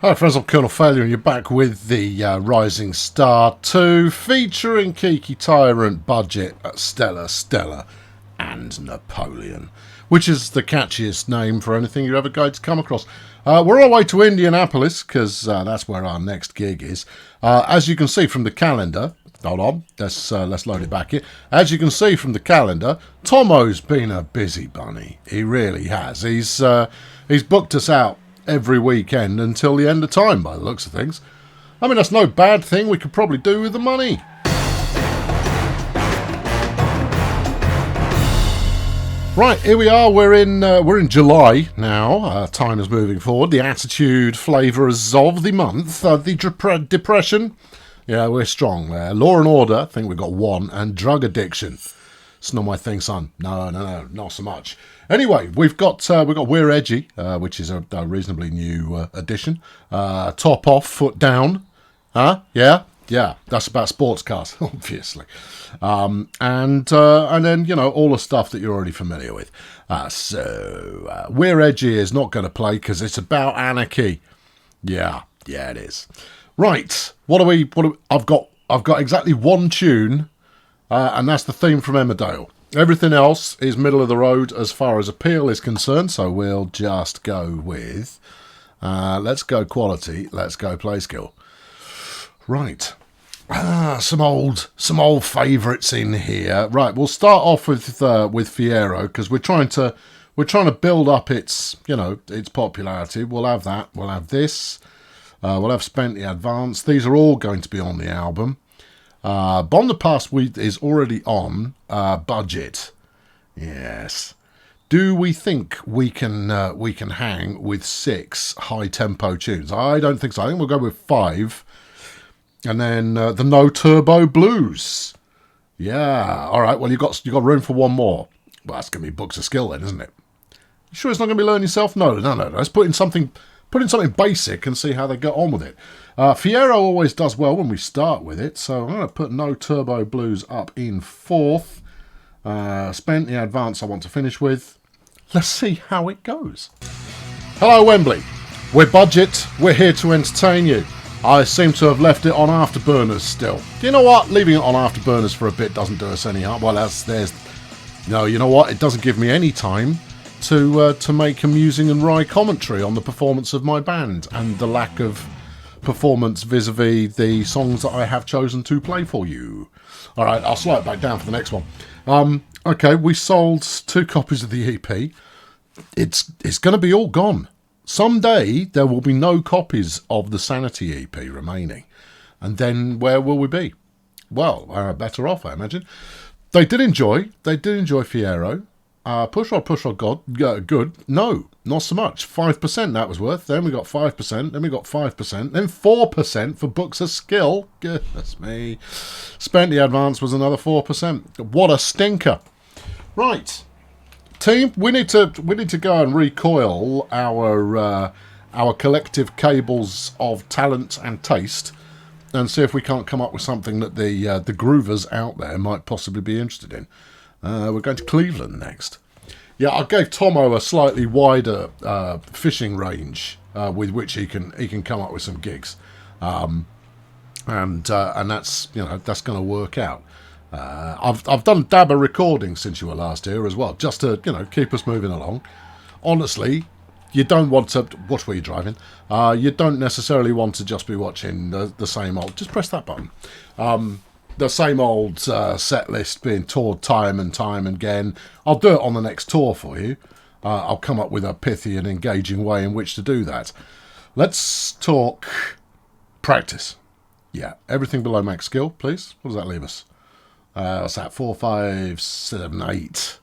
Hi friends, I'm Colonel Failure and you're back with the Rising Star 2 featuring Kiki Tyrant, Budget, Stella and Napoleon, which is the catchiest name for anything you're ever going to come across. We're on our way to Indianapolis because that's where our next gig is. As you can see from the calendar, hold on, let's load it back here. As you can see from the calendar, Tomo's been a busy bunny. He really has. He's booked us out every weekend until the end of time, by the looks of things. I mean, that's no bad thing. We could probably do with the money. Right, here we are. We're in July now. Time is moving forward. The attitude flavours of the month. The depression. Yeah, we're strong there. Law and order. I think we've got one. And drug addiction. It's not my thing, son. No, not so much. Anyway, we've got We're Edgy, which is a reasonably new addition. Top off, foot down. Huh? Yeah. That's about sports cars, obviously. And then all the stuff that you're already familiar with. So We're Edgy is not going to play because it's about anarchy. Yeah, it is. Right. I've got exactly one tune. And that's the theme from Emmerdale. Everything else is middle of the road as far as appeal is concerned, so we'll just go with let's go quality, let's go play skill. Right. Some old favourites in here. Right, we'll start off with Fiero because we're trying to build up its popularity. We'll have that. We'll have this. We'll have Spent the Advance. These are all going to be on the album. Bomb the Past Week is already on. Budget. Yes. Do we think we can hang with 6 high tempo tunes? I don't think so. I think we'll go with 5. And then the No Turbo Blues. Yeah. All right. Well, you got room for one more. Well, that's going to be Books of Skill then, isn't it? You sure it's not going to be Learn Yourself? No. Let's put in something basic and see how they get on with it. Fiero always does well when we start with it, so I'm going to put No Turbo Blues up in 4th. Spent the Advance I want to finish with. Let's see how it goes. Hello, Wembley. We're Budget. We're here to entertain you. I seem to have left it on afterburners still. You know what? Leaving it on afterburners for a bit doesn't do us any harm. Well, you know what? It doesn't give me any time to make amusing and wry commentary on the performance of my band and the lack of performance vis-a-vis the songs that I have chosen to play for you. All right, I'll slow it back down for the next one. Okay, we sold 2 copies of the EP. It's going to be all gone. Someday there will be no copies of the Sanity EP remaining. And then where will we be? Well, better off, I imagine. They did enjoy Fiero. Push Rod, God, good. No, not so much. 5% that was worth. Then we got 5%. Then we got 5%. Then 4% for Books of Skill. Goodness me. Spent the Advance was another 4%. What a stinker. Right, team. We need to go and recoil our collective cables of talent and taste, and see if we can't come up with something that the groovers out there might possibly be interested in. We're going to Cleveland next. Yeah, I gave Tomo a slightly wider fishing range with which he can come up with some gigs, and that's that's going to work out. I've done dabber recording since you were last here as well, just to keep us moving along. Honestly, you don't want to watch where you're driving. You don't necessarily want to just be watching the same old. Just press that button. The same old set list being toured time and time again. I'll do it on the next tour for you. I'll come up with a pithy and engaging way in which to do that. Let's talk practice. Yeah, everything below max skill, please. What does that leave us? What's that? 4, 5, 7, 8.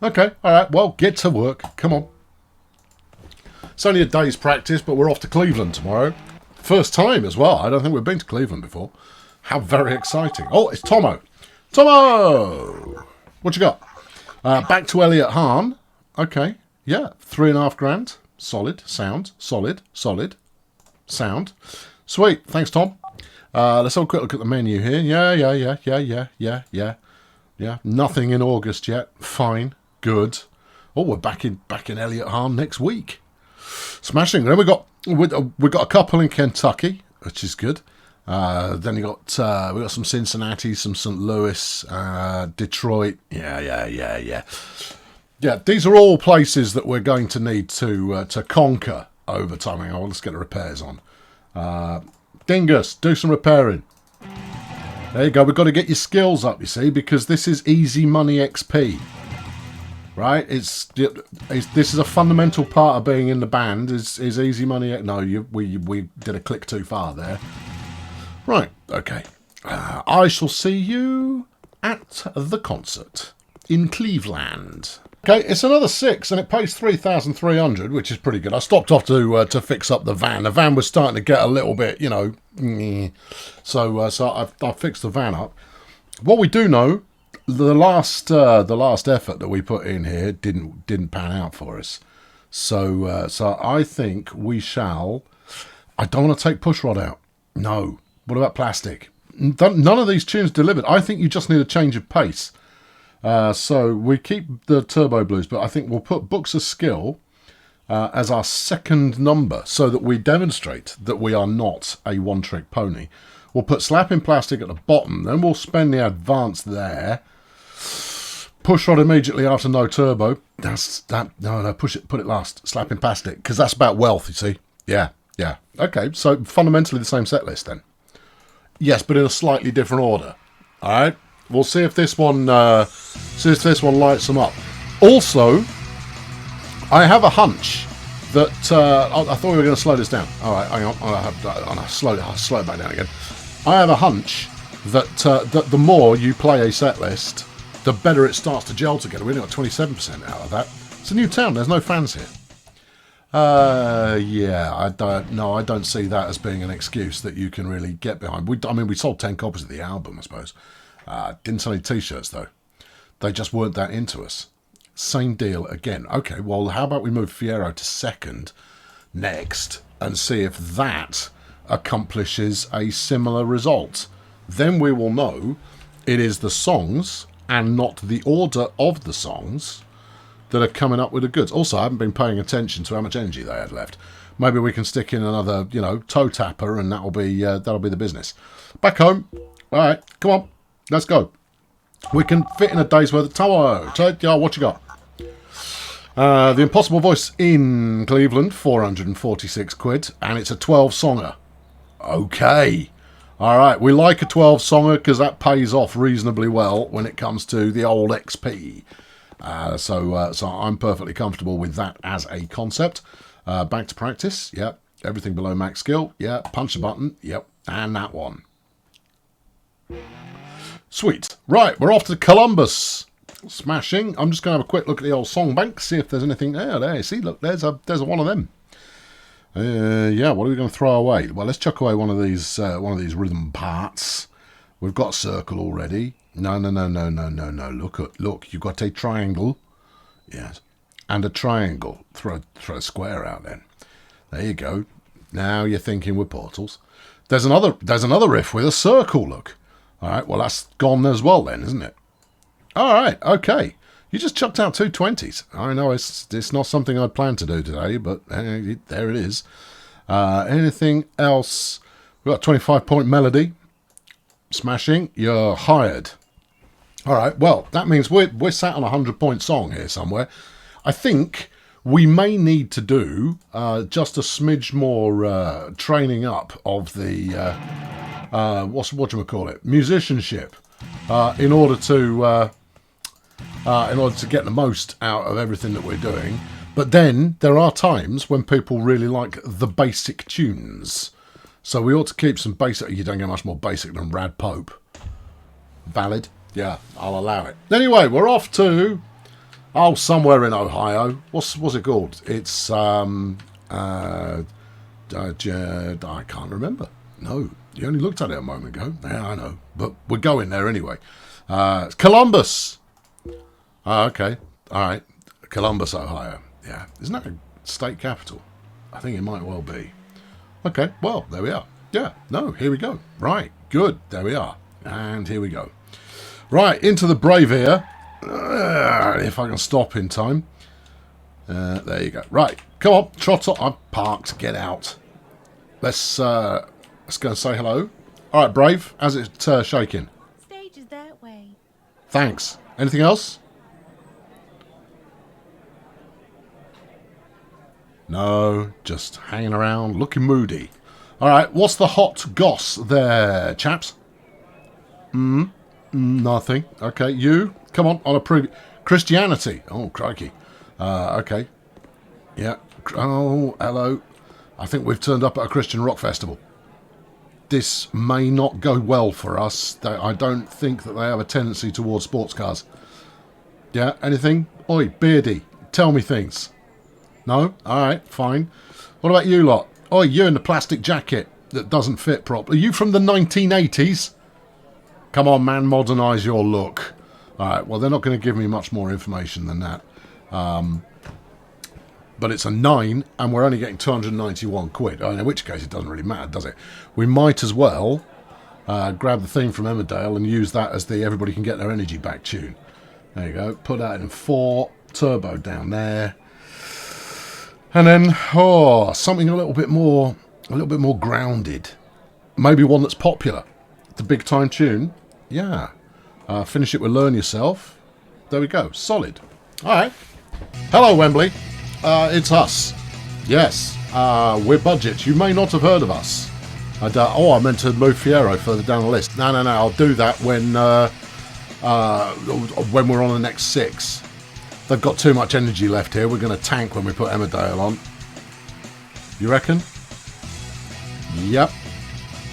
Okay, all right. Well, get to work. Come on. It's only a day's practice, but we're off to Cleveland tomorrow. First time as well. I don't think we've been to Cleveland before. How very exciting. Oh, it's Tomo. Tomo! What you got? Back to Elliot Hahn. Okay. Yeah. 3.5 grand. Solid. Sound. Solid. Sound. Sweet. Thanks, Tom. Let's have a quick look at the menu here. Yeah. Nothing in August yet. Fine. Good. Oh, we're back in Elliot Hahn next week. Smashing. Then we got We've got a couple in Kentucky, which is good. Then we got some Cincinnati, some St. Louis, Detroit. Yeah. These are all places that we're going to need to conquer over time. Hang on, let's get the repairs on. Dingus, do some repairing. There you go. We've got to get your skills up, you see, because this is easy money XP. Right? This is a fundamental part of being in the band. Is easy money? No, we did a click too far there. Right. Okay. I shall see you at the concert in Cleveland. Okay, it's another 6, and it pays 3,300, which is pretty good. I stopped off to fix up the van. The van was starting to get a little bit, you know, so I fixed the van up. What we do know, the last effort that we put in here didn't pan out for us. So I think we shall. I don't want to take pushrod out. No. What about plastic? None of these tunes delivered. I think you just need a change of pace. So we keep the Turbo Blues, but I think we'll put Books of Skill as our second number so that we demonstrate that we are not a one-trick pony. We'll put Slapping Plastic at the bottom, then we'll spend the advance there. Pushrod immediately after No Turbo. No, put it last. Slapping Plastic, because that's about wealth, you see. Yeah. Okay, so fundamentally the same set list then. Yes, but in a slightly different order. All right. We'll see if this one lights them up. Also, I have a hunch that I thought we were going to slow this down. All right, hang on. I'll slow it back down again. I have a hunch that the more you play a set list, the better it starts to gel together. We only got 27% out of that. It's a new town. There's no fans here. Yeah, I don't see that as being an excuse that you can really get behind. We sold 10 copies of the album, I suppose. Didn't sell any t-shirts though. They just weren't that into us. Same deal again. Okay, well, how about we move Fiero to second next and see if that accomplishes a similar result. Then we will know it is the songs and not the order of the songs that are coming up with the goods. Also, I haven't been paying attention to how much energy they had left. Maybe we can stick in another, toe tapper, and that'll be the business. Back home. All right, come on. Let's go. We can fit in a day's worth of tower. What you got? The Impossible Voice in Cleveland, 446 quid, and it's a 12-songer. Okay. All right, we like a 12-songer because that pays off reasonably well when it comes to the old XP. So I'm perfectly comfortable with that as a concept. Back to practice. Yep. Everything below max skill. Yeah. Punch the button. Yep. And that one. Sweet. Right, we're off to Columbus. Smashing. I'm just going to have a quick look at the old song bank, see if there's anything there. See, look, there's one of them. Yeah, what are we going to throw away? Well, let's chuck away one of these rhythm parts. We've got a circle already. No. Look, you've got a triangle. Yes. And a triangle. Throw a square out then. There you go. Now you're thinking with portals. There's another riff with a circle, look. All right, well, that's gone as well then, isn't it? All right, okay. You just chucked out 2 20s. I know it's not something I'd planned to do today, but there it is. Anything else? We've got a 25-point melody. Smashing. You're hired. All right, well, that means we're sat on a 100-point song here somewhere. I think we may need to do just a smidge more training up of the... whatchamacallit, musicianship, in order to get the most out of everything that we're doing. But then there are times when people really like the basic tunes, so we ought to keep some basic. You don't get much more basic than Rad Pope. Valid? Yeah, I'll allow it. Anyway, we're off to somewhere in Ohio. What's it called? It's I can't remember. No. You only looked at it a moment ago. Yeah, I know. But we're going there anyway. It's Columbus. Okay. All right. Columbus, Ohio. Yeah. Isn't that a state capital? I think it might well be. Okay. Well, there we are. Yeah. No, here we go. Right. Good. There we are. And here we go. Right. Into the brave ear. If I can stop in time. There you go. Right, come on, trot on. I'm parked. Get out. Let's go and say hello. All right, Brave. How's it shaking? Stage is that way. Thanks. Anything else? No, just hanging around, looking moody. All right, what's the hot goss there, chaps? Nothing. Okay, you? Come on a preview. Christianity. Oh, crikey. Okay. Yeah. Oh, hello. I think we've turned up at a Christian rock festival. This may not go well for us. I don't think that they have a tendency towards sports cars. Yeah, anything? Oi, Beardy, tell me things. No? Alright, fine. What about you lot? Oi, you in the plastic jacket that doesn't fit properly. Are you from the 1980s? Come on, man, modernise your look. Alright, well, they're not going to give me much more information than that. But it's a 9, and we're only getting 291 quid. In which case, it doesn't really matter, does it? We might as well grab the theme from Emmerdale and use that as the Everybody Can Get Their Energy Back tune. There you go. Put that in 4. Turbo down there. And then, something a little bit more grounded. Maybe one that's popular. The big time tune. Yeah. Finish it with Learn Yourself. There we go. Solid. All right. Hello, Wembley. It's us. Yes. We're Budget. You may not have heard of us. I meant to move Fiero further down the list. No. I'll do that when we're on the next 6. They've got too much energy left here. We're going to tank when we put Emmerdale on. You reckon? Yep.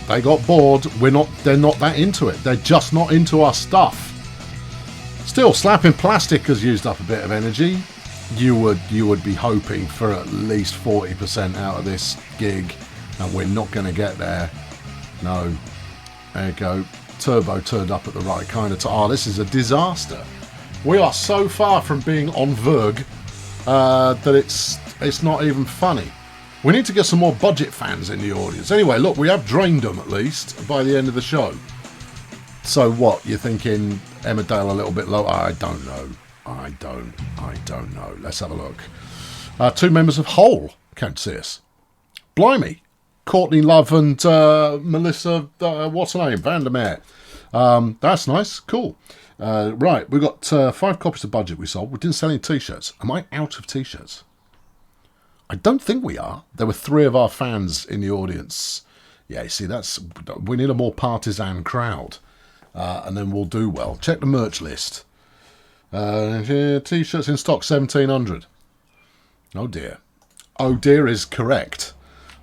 They got bored. They're not that into it. They're just not into our stuff. Still, slapping plastic has used up a bit of energy. You would be hoping for at least 40% out of this gig, and we're not going to get there. No. There you go. Turbo turned up at the right kind of time. This is a disaster. We are so far from being on Verg that it's not even funny. We need to get some more Budget fans in the audience. Anyway, look, we have drained them at least by the end of the show. So what? You're thinking Emmerdale a little bit low? I don't know. I don't know. Let's have a look. 2 members of Whole came to see us. Blimey. Courtney Love and Melissa, what's her name? Vandermeer. That's nice. Cool. Right, we've got 5 copies of Budget we sold. We didn't sell any T-shirts. Am I out of T-shirts? I don't think we are. There were 3 of our fans in the audience. Yeah, you see, we need a more partisan crowd. And then we'll do well. Check the merch list. T-shirts in stock, 1,700. Oh dear. Oh dear is correct.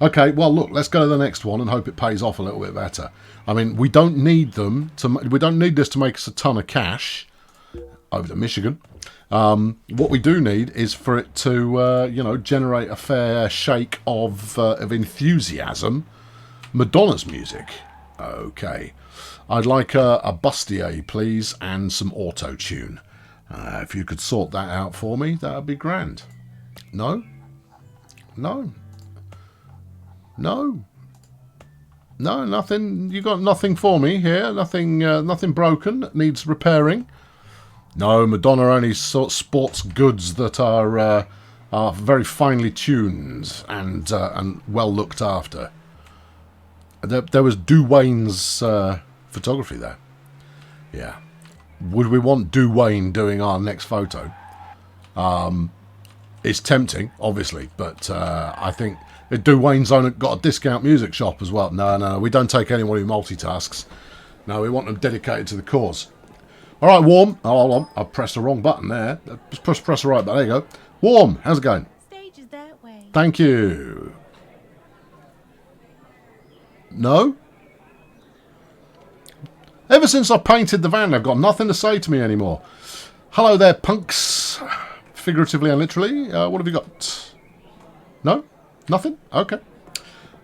Okay, well look, let's go to the next one and hope it pays off a little bit better. I mean, we don't need this to make us a ton of cash over to Michigan. What we do need is for it to, generate a fair shake of enthusiasm. Madonna's music. Okay. I'd like a bustier, please, and some auto-tune. If you could sort that out for me, that would be grand. No? No? No? No, nothing. You got nothing for me here. Nothing broken that needs repairing. No, Madonna only sports goods that are very finely tuned and well looked after. There was Duwayne's photography there. Yeah. Would we want Duwayne doing our next photo? It's tempting, obviously, but I think Duwayne's got a discount music shop as well. No, we don't take anyone who multitasks. No, we want them dedicated to the cause. All right, Warm. Oh, hold on. I pressed the wrong button there. Just press the right button. There you go. Warm, how's it going? Stage is that way. Thank you. No? Ever since I painted the van, they've got nothing to say to me anymore. Hello there, punks. Figuratively and literally. What have you got? No? Nothing? Okay.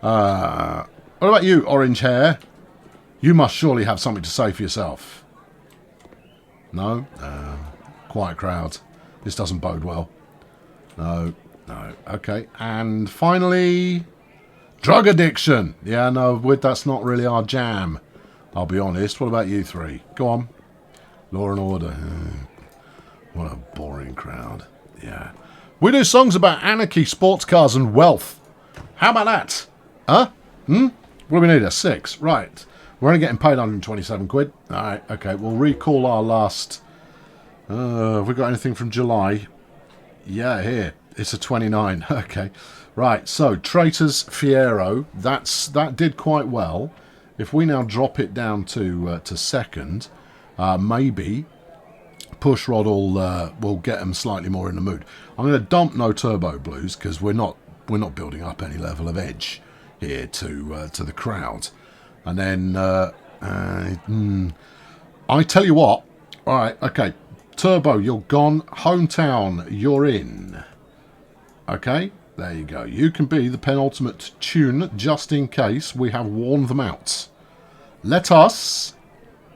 What about you, orange hair? You must surely have something to say for yourself. No? Quiet crowd. This doesn't bode well. No. Okay. And finally, drug addiction. Yeah, no, that's not really our jam. I'll be honest. What about you 3? Go on. Law and order. What a boring crowd. Yeah. We do songs about anarchy, sports cars, and wealth. How about that? Huh? What do we need? A 6. Right. We're only getting paid 127 quid. Alright, okay. We'll recall our last... have we got anything from July? Yeah, here. It's a 29. Okay. Right, so Traitors Fiero. That did quite well. If we now drop it down to second, maybe Pushrod will get them slightly more in the mood. I'm going to dump No Turbo Blues because we're not building up any level of edge here to the crowd. And then I tell you what. All right, okay. Turbo, you're gone. Hometown, you're in. Okay, there you go. You can be the penultimate tune just in case we have worn them out. Let us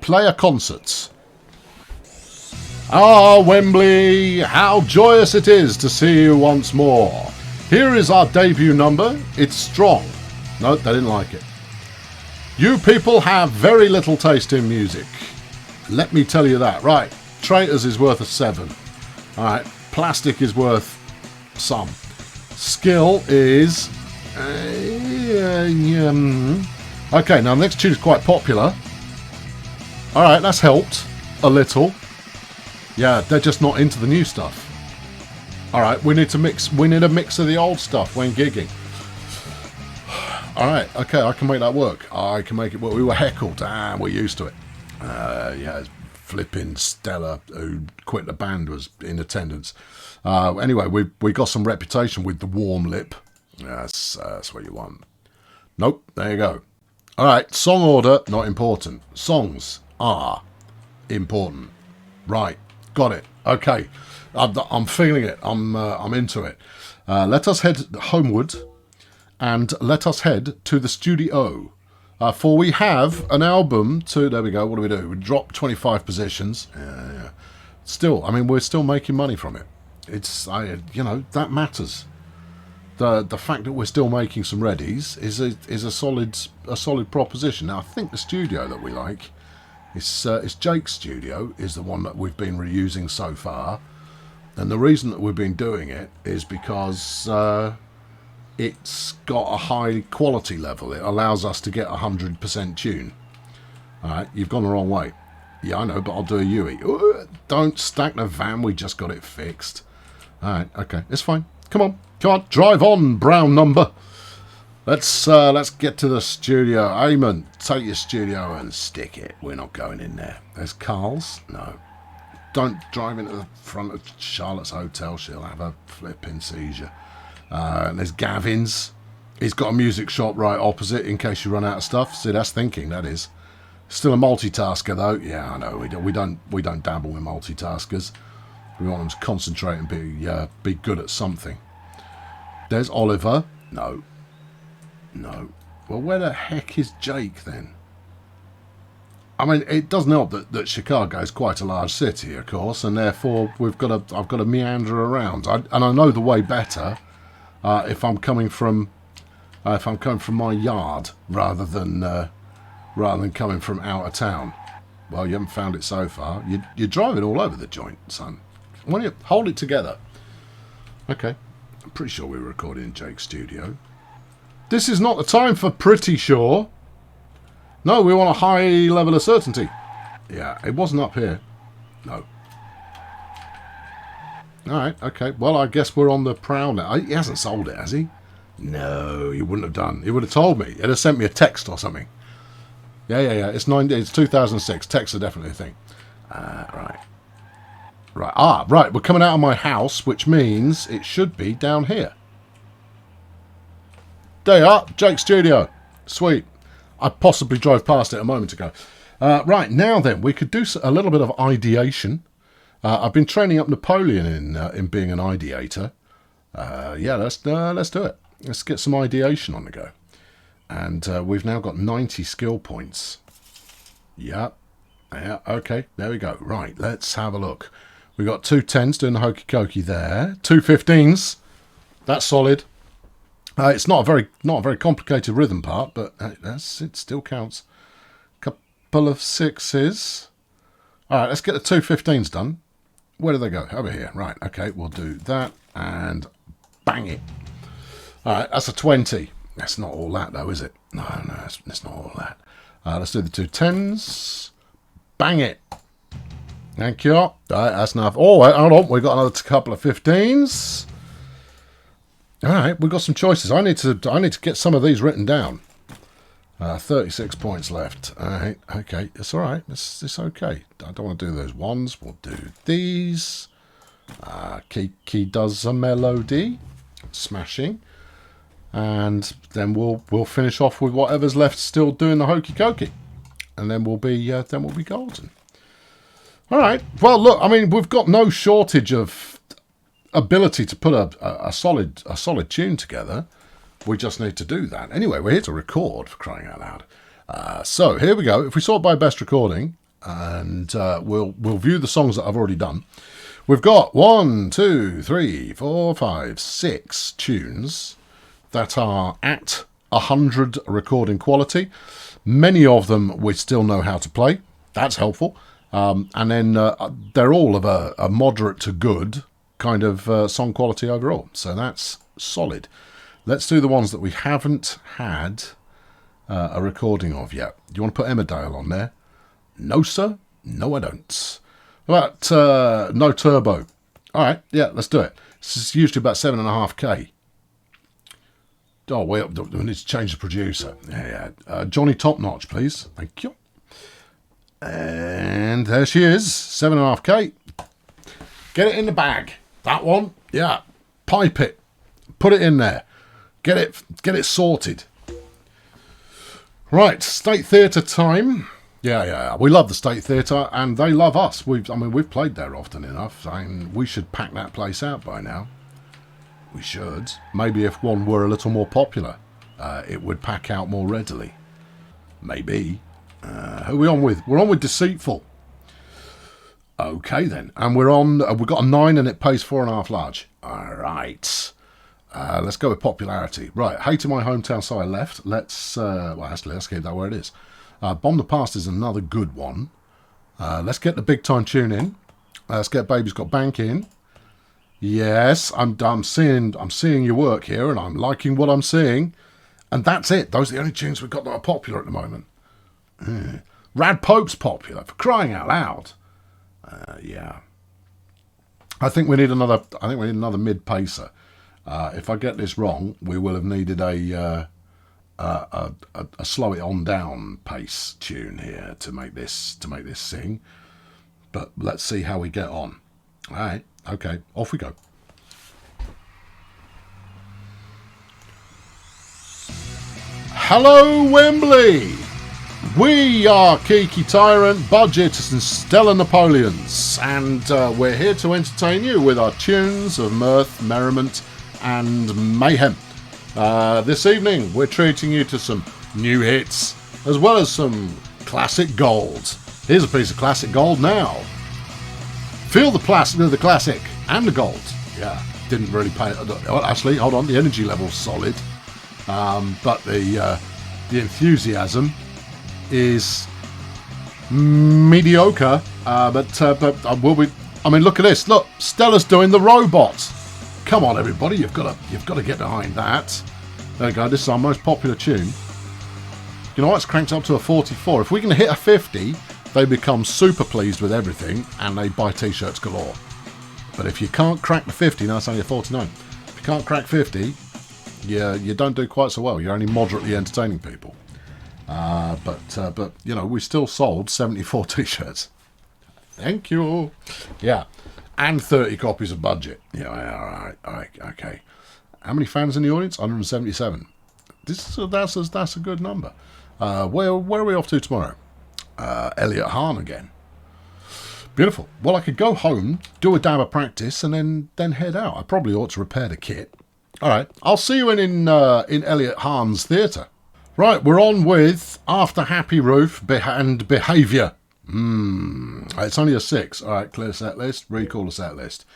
play a concert. Ah, Wembley, how joyous it is to see you once more. Here is our debut number. It's strong. No, they didn't like it. You people have very little taste in music. Let me tell you that. Right, Traitors is worth a 7. All right, Plastic is worth some. Skill is... Okay, now the next tune is quite popular. All right, that's helped a little. Yeah, they're just not into the new stuff. All right, we need a mix of the old stuff when gigging. All right, okay, I can make that work. I can make it work. We were heckled, and we're used to it. Yeah, flipping Stella, who quit the band, was in attendance. Anyway, we got some reputation with the warm lip. That's what you want. Nope, there you go. All right, song order, not important. Songs are important. Right, got it. Okay, I'm feeling it. I'm into it. Let us head homeward, and let us head to the studio. For we have an album to... There we go. What do? We dropped 25 positions. Yeah. Still, I mean, we're still making money from it. It's, that matters. The fact that we're still making some readies is a solid proposition. Now, I think the studio that we like is Jake's studio, is the one that we've been reusing so far. And the reason that we've been doing it is because it's got a high quality level. It allows us to get 100% tune. All right, you've gone the wrong way. Yeah, I know, but I'll do a Yui. Don't stack the van. We just got it fixed. All right, okay, it's fine. Come on, drive on, brown number. Let's get to the studio. Eamon, take your studio and stick it. We're not going in there. There's Carl's. No. Don't drive into the front of Charlotte's hotel. She'll have a flipping seizure. There's Gavin's. He's got a music shop right opposite in case you run out of stuff. See, that's thinking, that is. Still a multitasker, though. Yeah, I know. We don't dabble with multitaskers. We want them to concentrate and be good at something. There's Oliver. No. Well, where the heck is Jake, then? I mean, it doesn't help that Chicago is quite a large city, of course, and therefore I've got to meander around. And I know the way better if I'm coming from my yard rather than coming from out of town. Well, you haven't found it so far. You're driving all over the joint, son. Why don't you hold it together? Okay, I'm pretty sure we were recording in Jake's studio. This is not the time for pretty sure. No, we want a high level of certainty. Yeah, it wasn't up here. No. Alright, okay. Well, I guess we're on the prowl now. He hasn't sold it, has he? No, he wouldn't have done. He would have told me. He'd have sent me a text or something. Yeah. It's 2006. Texts are definitely a thing. Right. Right. We're coming out of my house, which means it should be down here. There you are. Jake's studio. Sweet. I possibly drove past it a moment ago. Right, now then, we could do a little bit of ideation. I've been training up Napoleon in being an ideator. Yeah, let's do it. Let's get some ideation on the go. And we've now got 90 skill points. Yeah, okay, there we go. Right, let's have a look. We've got 2 10s doing the hokey cokey there. 2 15s. That's solid. It's not a very complicated rhythm part, but it still counts. Couple of 6s. All right, let's get the 2 15s done. Where do they go? Over here. Right, okay, we'll do that and bang it. All right, that's a 20. That's not all that, though, is it? No, it's not all that. Let's do the 2 10s. Bang it. Thank you. All right, that's enough. Oh, wait, hold on. We've got another couple of 15s. All right, we've got some choices. I need to get some of these written down. 36 points left. All right, okay. It's all right. It's okay. I don't want to do those ones. We'll do these. Kiki does a melody. Smashing. And then we'll finish off with whatever's left still doing the hokey cokey. And then we'll be golden. All right. Well, look, I mean, we've got no shortage of ability to put a solid tune together. We just need to do that. Anyway, we're here to record, for crying out loud. So here we go. If we sort by best recording, and we'll view the songs that I've already done. We've got 1, 2, 3, 4, 5, 6 tunes that are at 100 recording quality. Many of them we still know how to play. That's helpful. And then they're all of a moderate to good kind of song quality overall. So that's solid. Let's do the ones that we haven't had a recording of yet. Do you want to put Emmerdale on there? No, sir. No, I don't. What about No Turbo? All right, yeah, let's do it. This is usually about 7.5K. Oh, we need to change the producer. Yeah. Johnny Top Notch, please. Thank you. And there she is, 7.5K. Get it in the bag. That one, yeah. Pipe it. Put it in there. Get it sorted. Right, State Theatre time. Yeah. We love the State Theatre, and they love us. We've played there often enough. I mean, we should pack that place out by now. We should. Maybe if one were a little more popular, it would pack out more readily. Maybe. Who are we on with? We're on with Deceitful. Okay then, and we've got a 9 and it pays 4.5 large. All right. Let's go with popularity. Right, Hate in My Hometown, so I left. Let's keep that where it is. Bomb the Past is another good one. Let's get the big time tune in. Let's get Baby's Got Bank in. Yes, I'm seeing your work here, and I'm liking what I'm seeing. And that's it. Those are the only tunes we've got that are popular at the moment. Rad Pope's popular, for crying out loud. Yeah. I think we need another mid pacer. If I get this wrong, we will have needed a slow it on down pace tune here to make this sing. But let's see how we get on. All right. Okay, off we go. Hello, Wembley! We are Kiki Tyrant, Budget and Stella Napoleons, and we're here to entertain you with our tunes of mirth, merriment, and mayhem. This evening, we're treating you to some new hits, as well as some classic gold. Here's a piece of classic gold now. Feel the classic and the gold. Yeah, didn't really pay. Actually, hold on, the energy level's solid, but the enthusiasm is mediocre. But will we? I mean, look at this. Look, Stella's doing the robot. Come on, everybody, you've got to get behind that. There we go. This is our most popular tune. You know what? It's cranked up to a 44. If we can hit a 50. They become super pleased with everything, and they buy t-shirts galore. But if you can't crack the 50, now it's only a 49. If you can't crack 50, you don't do quite so well. You're only moderately entertaining people. But you know, we still sold 74 t-shirts. Thank you. Yeah, and 30 copies of Budget. Yeah, all right, okay. How many fans in the audience? 177. That's a good number. Where are we off to tomorrow? Elliot Hahn again. Beautiful. Well, I could go home, do a dab of practice, and then head out. I probably ought to repair the kit. All right. I'll see you in Elliot Hahn's theatre. Right, we're on with After Happy Roof and Behaviour. It's only a 6. All right, clear set list. Recall the set list.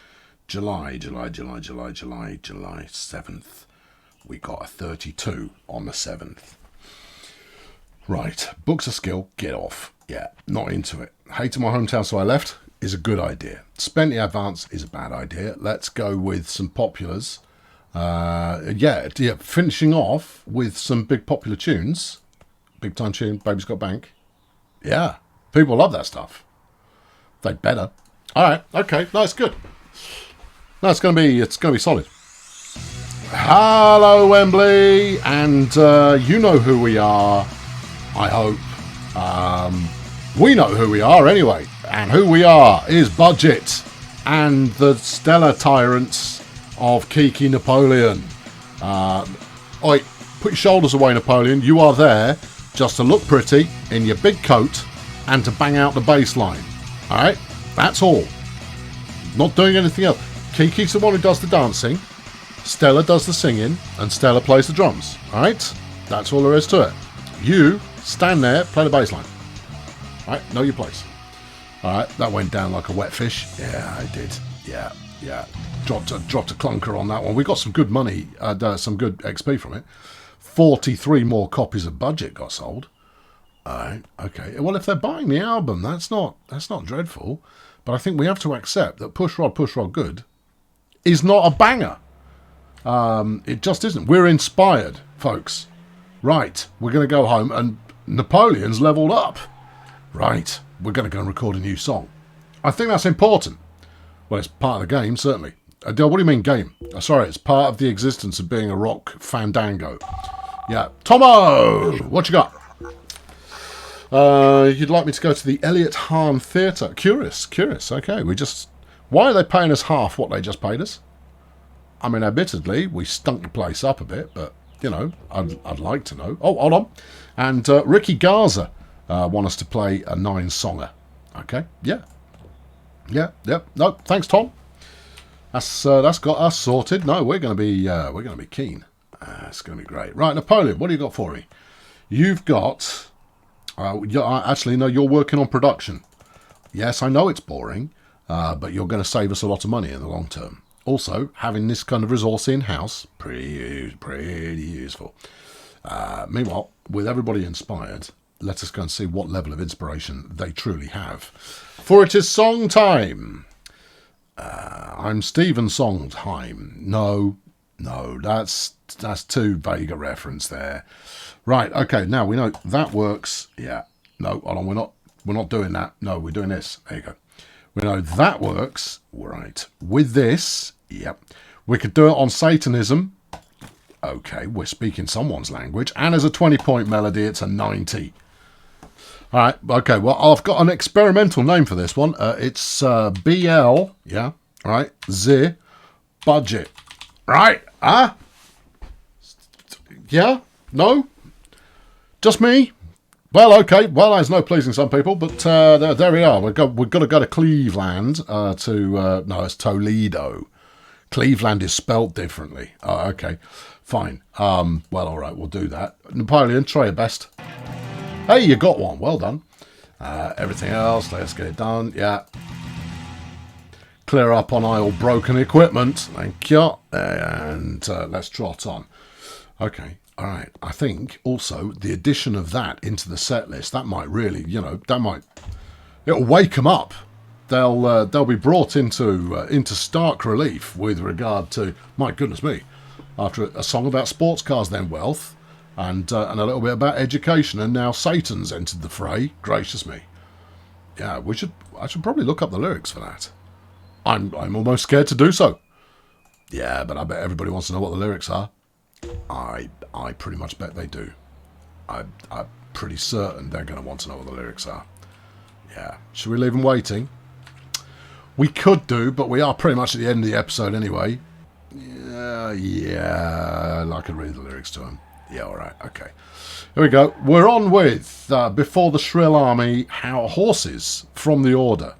July 7th. We got a 32 on the 7th. Right, books a skill, get off. Yeah, not into it. Hate in My Hometown, so I left. is a good idea. Spend the advance is a bad idea. Let's go with some populars. Yeah, finishing off with some big popular tunes. Big time tune, Baby's Got Bank. Yeah, people love that stuff. They better. All right, okay, no, it's good. No, it's gonna be solid. Hello, Wembley, and you know who we are. I hope. We know who we are anyway, and who we are is Budget and the Stella Tyrants of Kiki Napoleon. Oi, put your shoulders away, Napoleon. You are there just to look pretty in your big coat and to bang out the bass line. All right, that's all. Not doing anything else. Kiki's the one who does the dancing, Stella does the singing, and Stella plays the drums. All right, that's all there is to it. You stand there, play the bass line. All right, know your place. All right, that went down like a wet fish. Yeah, I did. Yeah. Dropped a clunker on that one. We got some good money, some good XP from it. 43 more copies of Budget got sold. All right, okay. Well, if they're buying the album, that's not dreadful. But I think we have to accept that Push Rod Good is not a banger. It just isn't. We're inspired, folks. Right, we're going to go home, and Napoleon's leveled up. Right, we're going to go and record a new song. I think that's important. Well, it's part of the game, certainly. What do you mean game? Sorry, it's part of the existence of being a rock fandango. Yeah. Tomo, what you got? You'd like me to go to the Elliot Hahn Theatre? Curious. Okay, why are they paying us half what they just paid us? I mean, admittedly, we stunk the place up a bit, but, you know, I'd like to know. Oh, hold on. And Ricky Garza want us to play a 9-songer. Okay, yeah. No, thanks, Tom. That's got us sorted. No, we're going to be keen. It's going to be great. Right, Napoleon, what do you got for me? You've got. Actually, no, you're working on production. Yes, I know it's boring, but you're going to save us a lot of money in the long term. Also, having this kind of resource in-house, pretty useful. Meanwhile, with everybody inspired, let us go and see what level of inspiration they truly have. For it is song time. I'm Stephen Sondheim. No, that's too vague a reference there. Right, okay, now we know that works. Yeah, no, hold on, we're not doing that. No, we're doing this. There you go. We know that works. Right, with this, yep. We could do it on Satanism. Okay, we're speaking someone's language. And as a 20-point melody, it's a 90. All right, okay, well, I've got an experimental name for this one. It's BL, yeah, right, Z, Budget. Right, yeah, no, just me? Well, okay, well, there's no pleasing some people, but there we are. We've got to go to Cleveland no, it's Toledo. Cleveland is spelt differently. Oh, okay, fine. Well, all right, we'll do that. Napoleon, try your best. Hey, you got one. Well done. Everything else, let's get it done. Yeah. Clear up on aisle broken equipment. Thank you. And let's trot on. Okay. All right. I think also the addition of that into the set list, that might really, it'll wake them up. They'll be brought into stark relief with regard to, my goodness me, after a song about sports cars, then wealth. And a little bit about education, and now Satan's entered the fray. Gracious me! Yeah, I should probably look up the lyrics for that. I'm almost scared to do so. Yeah, but I bet everybody wants to know what the lyrics are. I pretty much bet they do. I'm pretty certain they're going to want to know what the lyrics are. Yeah, should we leave them waiting? We could do, but we are pretty much at the end of the episode anyway. Yeah, I could read the lyrics to them. Yeah, all right, okay. Here we go. We're on with Before the Shrill Army, How Horses from the Order.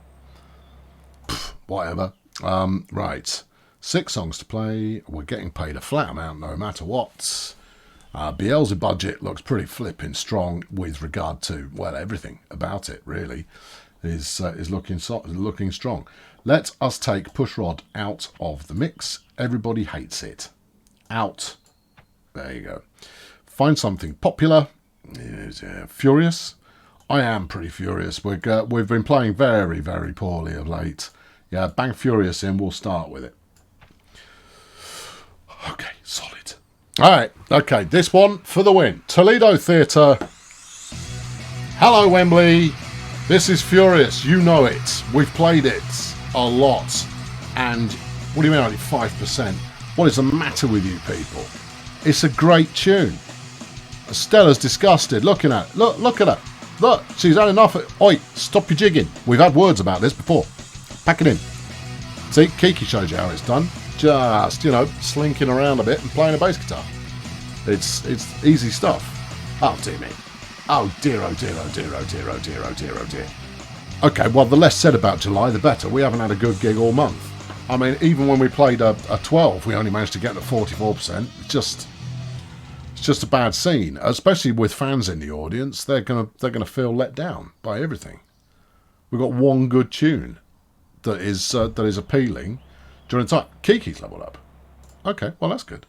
Whatever. Right. 6 songs to play. We're getting paid a flat amount no matter what. Beelzebub Budget looks pretty flipping strong with regard to, well, everything about it, really, is looking strong. Let us take Pushrod out of the mix. Everybody hates it. Out. There you go. Find something popular. Furious. I am pretty furious. We've been playing very, very poorly of late. Yeah, bang Furious in, we'll start with it. Okay, solid. Alright, okay, this one for the win. Toledo Theatre. Hello, Wembley. This is Furious. You know it. We've played it a lot. And what do you mean only 5%? What is the matter with you people? It's a great tune. Stella's disgusted looking at it. Look at her. Look, she's had enough. Oi, stop your jigging. We've had words about this before. Pack it in. See, Kiki showed you how it's done. Just, slinking around a bit and playing a bass guitar. It's easy stuff. Oh, dear me. Oh, dear, oh, dear, oh, dear, oh, dear, oh, dear, oh, dear, oh, dear. Okay, well, the less said about July, the better. We haven't had a good gig all month. I mean, even when we played a 12, we only managed to get to 44%. It's just a bad scene, especially with fans in the audience. They're gonna feel let down by everything. We've got one good tune that is appealing during the time. Kiki's leveled up. Okay, well that's good.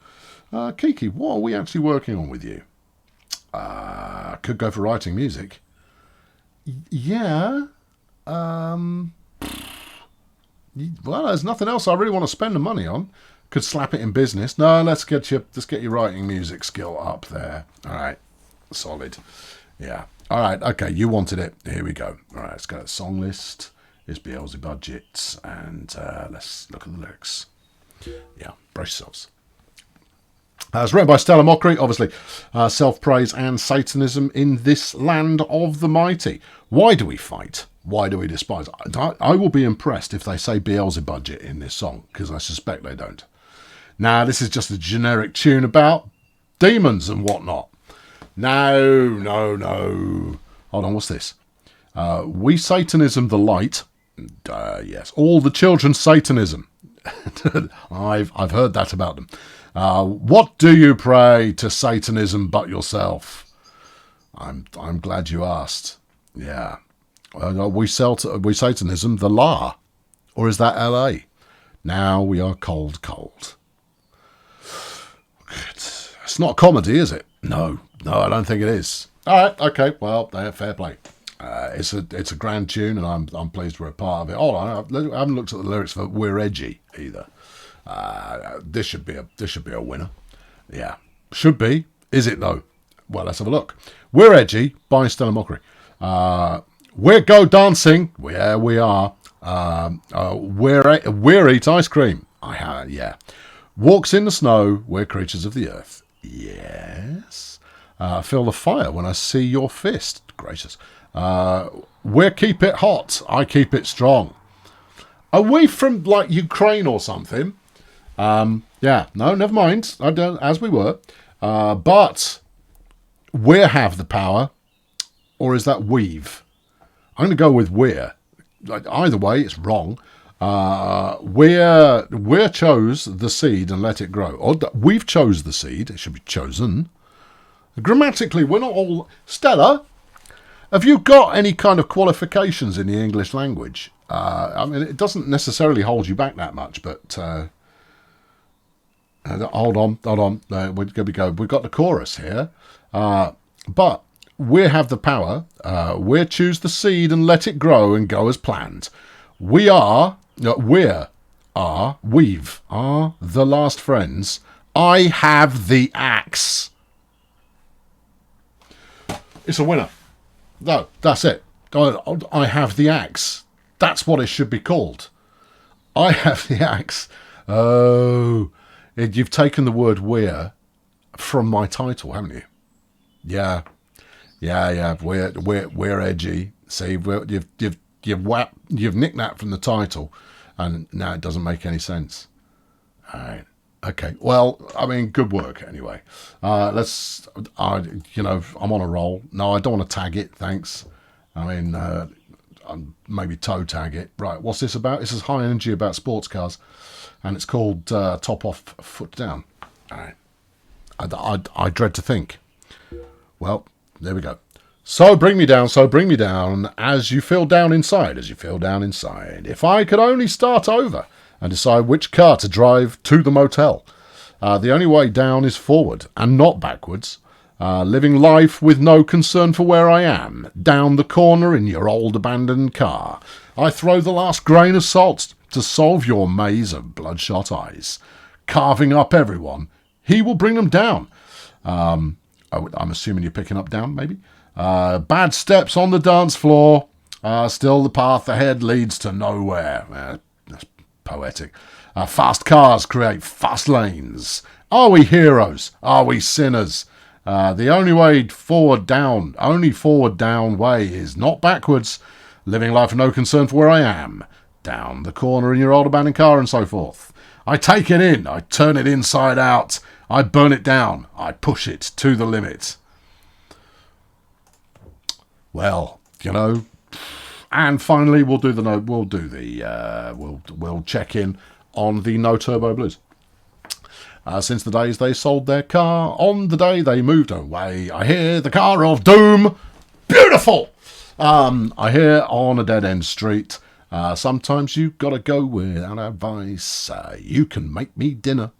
Kiki, what are we actually working on with you? Could go for writing music. Yeah. Well, there's nothing else I really want to spend the money on. Could slap it in business. No, let's get your writing music skill up there. All right, solid. Yeah. All right. Okay, you wanted it. Here we go. All right, let's go to the song list. It's Beelzebudget, and let's look at the lyrics. Yeah, brace yourselves. It's written by Stella Mockery, obviously. Self-praise and Satanism in this land of the mighty. Why do we fight? Why do we despise? I will be impressed if they say Beelzebudget in this song, because I suspect they don't. Now, this is just a generic tune about demons and whatnot. No. Hold on, what's this? We Satanism the light. Yes, all the children Satanism. I've heard that about them. What do you pray to Satanism but yourself? I'm glad you asked. Yeah. We Satanism the la. Or is that LA? Now we are cold. It's not a comedy, is it? No, I don't think it is. All right, okay, well, fair play. It's a grand tune, and I'm pleased we're a part of it. Hold on, I haven't looked at the lyrics for "We're Edgy" either. This should be a winner. Yeah, should be. Is it though? Well, let's have a look. "We're Edgy" by Stella Mockery. We're go dancing. Yeah, we are. We're eat ice cream. Yeah. Walks in the snow. We're creatures of the earth. Yes. Feel the fire when I see your fist. Gracious. We're keep it hot. I keep it strong. Are we from like Ukraine or something? Yeah. No, never mind. I don't. As we were. But we have the power, or is that we've? I'm going to go with we're. Either way, it's wrong. We're chose the seed and let it grow. Or we've chose the seed. It should be chosen. Grammatically, we're not all... Stella, have you got any kind of qualifications in the English language? I mean, it doesn't necessarily hold you back that much, but... hold on. Here we go. We've got the chorus here. But... we have the power. We choose the seed and let it grow and go as planned. We've are the last friends. I have the axe. It's a winner. No, that's it. I have the axe. That's what it should be called. I have the axe. Oh, you've taken the word "we're" from my title, haven't you? Yeah. We're edgy. See, you've nicked that from the title, and now it doesn't make any sense. All right. Okay. Well, I mean, good work anyway. I'm on a roll. No, I don't want to tag it. Thanks. I mean, maybe toe tag it. Right. What's this about? This is high energy about sports cars, and it's called "Top Off, Foot Down." All right. I dread to think. Well. There we go. So bring me down, as you feel down inside, If I could only start over and decide which car to drive to the motel. The only way down is forward and not backwards. Living life with no concern for where I am. Down the corner in your old abandoned car. I throw the last grain of salt to solve your maze of bloodshot eyes. Carving up everyone, he will bring them down. I'm assuming you're picking up down, maybe? Bad steps on the dance floor. Still the path ahead leads to nowhere. That's poetic. Fast cars create fast lanes. Are we heroes? Are we sinners? The only forward down way is not backwards. Living life with no concern for where I am. Down the corner in your old abandoned car and so forth. I take it in. I turn it inside out. I burn it down. I push it to the limit. Well, and finally we'll check in on the No Turbo Blues. Since the days they sold their car, on the day they moved away, I hear the car of doom. Beautiful! I hear on a dead-end street, sometimes you gotta go without advice. You can make me dinner.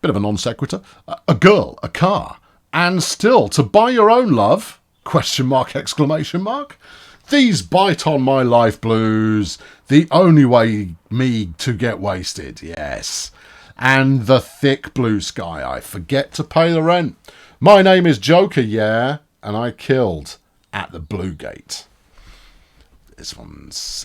Bit of a non sequitur. A girl, a car, and still to buy your own love? ? Exclamation mark. These bite on my life blues. The only way me to get wasted, yes. And the thick blue sky. I forget to pay the rent. My name is Joker, yeah, and I killed at the Blue Gate. This one's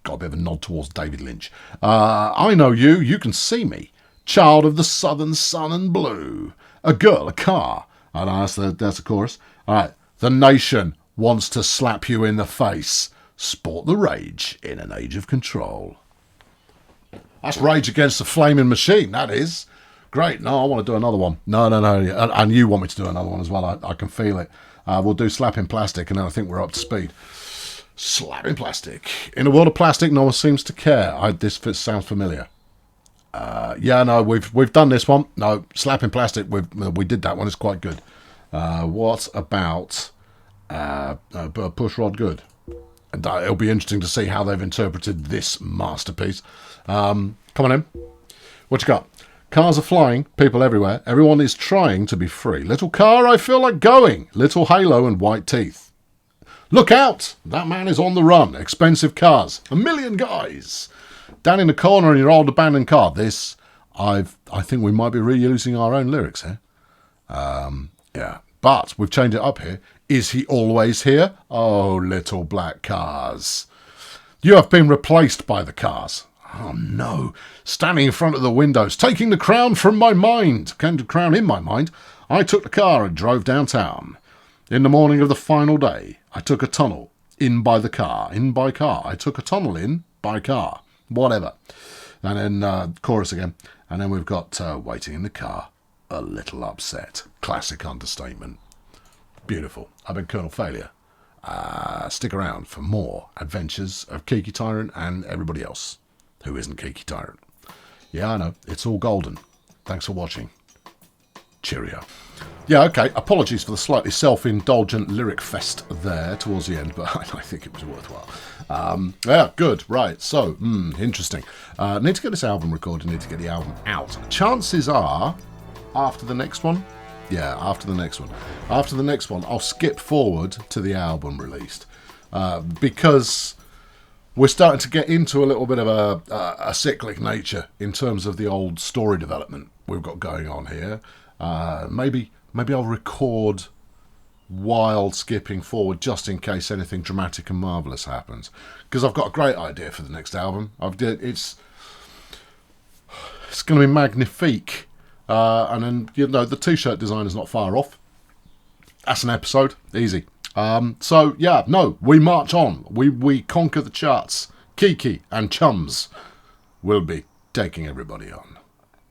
got a bit of a nod towards David Lynch. I know you. You can see me. Child of the southern sun and blue. A girl, a car. And that's the chorus. All right. The nation wants to slap you in the face. Sport the rage in an age of control. That's Rage Against the Flaming Machine, that is. Great. No, I want to do another one. No. And you want me to do another one as well. I can feel it. We'll do Slapping Plastic, and then I think we're up to speed. Slapping Plastic. In a world of plastic, no one seems to care. This sounds familiar. We've done this one. No, Slapping Plastic, we did that one. It's quite good. What about Push Rod Good? It'll be interesting to see how they've interpreted this masterpiece. Come on in. What you got? Cars are flying, people everywhere. Everyone is trying to be free. Little car, I feel like going. Little halo and white teeth. Look out! That man is on the run. Expensive cars. 1 million guys. Down in the corner in your old abandoned car. I think we might be reusing our own lyrics here. Yeah. But we've changed it up here. Is he always here? Oh, little black cars. You have been replaced by the cars. Oh, no. Standing in front of the windows, taking the crown from my mind. Came to crown in my mind. I took the car and drove downtown. In the morning of the final day, I took a tunnel in by the car. In by car. I took a tunnel in by car. Whatever. And then chorus again. And then we've got waiting in the car. A little upset. Classic understatement. Beautiful. I've been Colonel Failure. Stick around for more adventures of Kiki Tyrant and everybody else who isn't Kiki Tyrant. Yeah, I know. It's all golden. Thanks for watching. Cheerio. Yeah, okay. Apologies for the slightly self-indulgent lyric fest there towards the end, but I think it was worthwhile. Yeah, good. Right. So, interesting. Need to get this album recorded. Need to get the album out. Chances are, after the next one. Yeah, after the next one. After the next one, I'll skip forward to the album released. Because we're starting to get into a little bit of a cyclic nature in terms of the old story development we've got going on here. Maybe I'll record while skipping forward just in case anything dramatic and marvellous happens. Because I've got a great idea for the next album. It's going to be magnifique. And then, the t-shirt design is not far off. That's an episode. Easy. We march on. We conquer the charts. Kiki and Chums will be taking everybody on.